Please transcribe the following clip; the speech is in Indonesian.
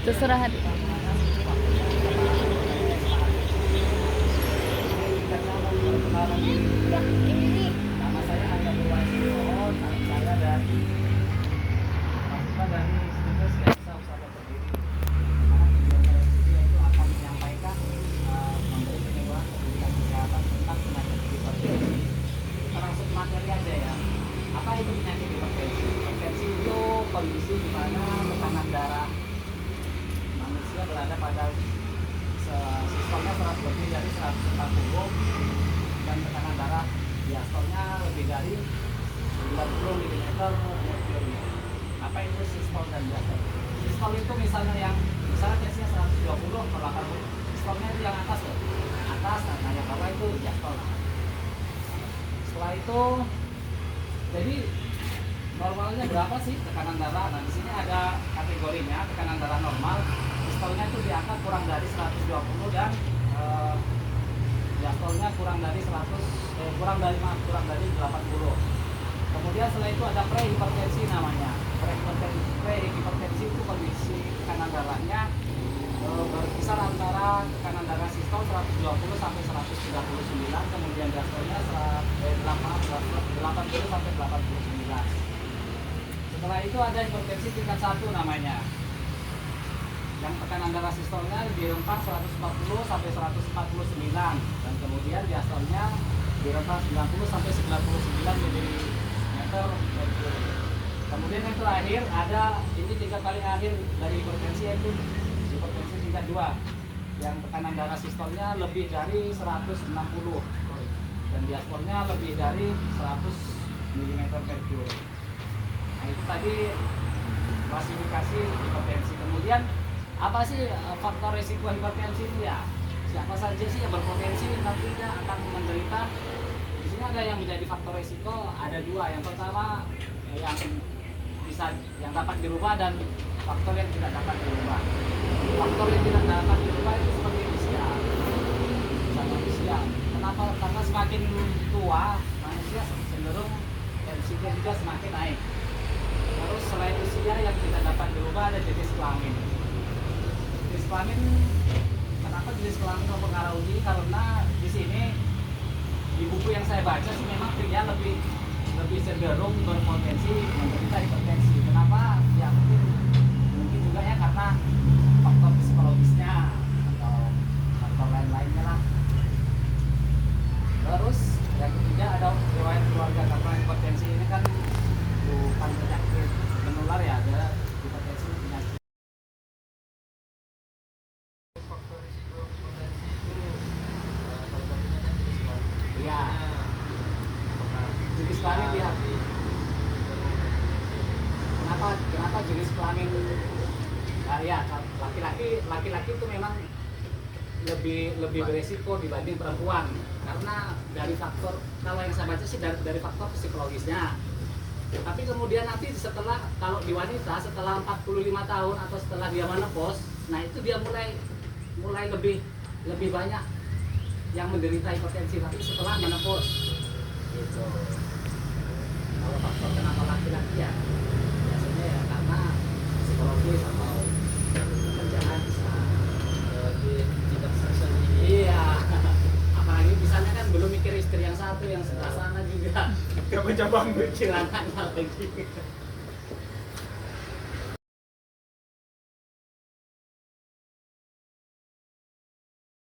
Terserah. Nama saya Anda Purwansyah, saya dari mahasiswa dari Studio Sketsa Usaha Berdiri. Mana tujuan saya studi itu akan menyampaikan memberi penyuluhan pendidikan kesehatan tentang penyakit hipertensi. Kita langsung ke materi aja ya. Apa itu penyakit hipertensi? Hipertensi itu kondisi di mana tekanan darah manusia berada pada sistolnya lebih dari 140 dan tekanan darah diastolnya lebih dari 90 mm merkuri. Apa itu sistol dan diastol? Sistol itu misalnya tesnya 120 per 80. Sistolnya itu yang atas tuh. Atas, nah yang bawah itu diastol. Setelah itu jadi normalnya berapa sih tekanan darah? Nah, di sini ada kategorinya, tekanan darah normal. Sistolnya itu diangkat kurang dari 120 dan diastolnya kurang dari 80. Kemudian setelah itu ada prehipertensi namanya. Prehipertensi itu kondisi tekanan darahnya berkisar antara tekanan darah sistol 120 sampai 139, kemudian diastolnya 80 sampai 89. Setelah itu ada hipertensi tingkat 1 namanya, yang tekanan darah sistolnya di rentang 140 sampai 149 dan kemudian diastolnya di rentang 90 sampai 99 mm merkuri. Kemudian yang terakhir ada ini tingkat paling akhir dari hipertensi, yaitu hipertensi tingkat 2 yang tekanan darah sistolnya lebih dari 160 dan diastolnya lebih dari 100 mm merkuri. Nah, itu tadi klasifikasi hipertensi. Kemudian apa sih faktor resiko hipertensi itu ya? Siapa saja sih yang berpotensi nantinya akan menderita? Di sini ada yang menjadi faktor resiko, ada dua. Yang pertama yang dapat dirubah dan faktor yang tidak dapat dirubah. Faktor yang tidak dapat dirubah itu seperti usia. Misalnya usia. Kenapa? Karena semakin tua manusia cenderung tensinya juga semakin naik. Terus selain usia yang tidak dapat dirubah ada jenis kelamin. Jenis kelamin, kenapa jenis kelamin mempengaruhi? Karena di sini di buku yang saya baca sih memang pria lebih cenderung berpotensi menderita hipertensi. Kenapa? Ya mungkin juga ya karena faktor psikologisnya atau faktor lain-lainnya lah. Terus yang ketiga ada riwayat keluarga, karena hipertensi ini kan bukan penyakit menular ya, ada hipertensi penyakit. Faktor risiko hipertensi itu salah satunya kan jenis kelamin. Iya. Jenis kelamin dia. Kenapa jenis kelamin? Nah, ya laki-laki itu memang lebih beresiko dibanding perempuan, karena dari faktor, kalau yang saya baca sih dari faktor psikologisnya. Tapi kemudian nanti kalau di wanita setelah 45 tahun atau setelah dia menopause, nah itu dia mulai lebih banyak yang menderita hipertensi, tapi setelah menopause gitu. Kalau faktor kenapa laki-laki ya biasanya ya karena psikologis atau pekerjaan bisa tidak stres. Iya. Apalagi misalnya kan belum mikir istri yang satu, yang sebelah sana juga. Cabang-cabang Kecil anaknya lagi.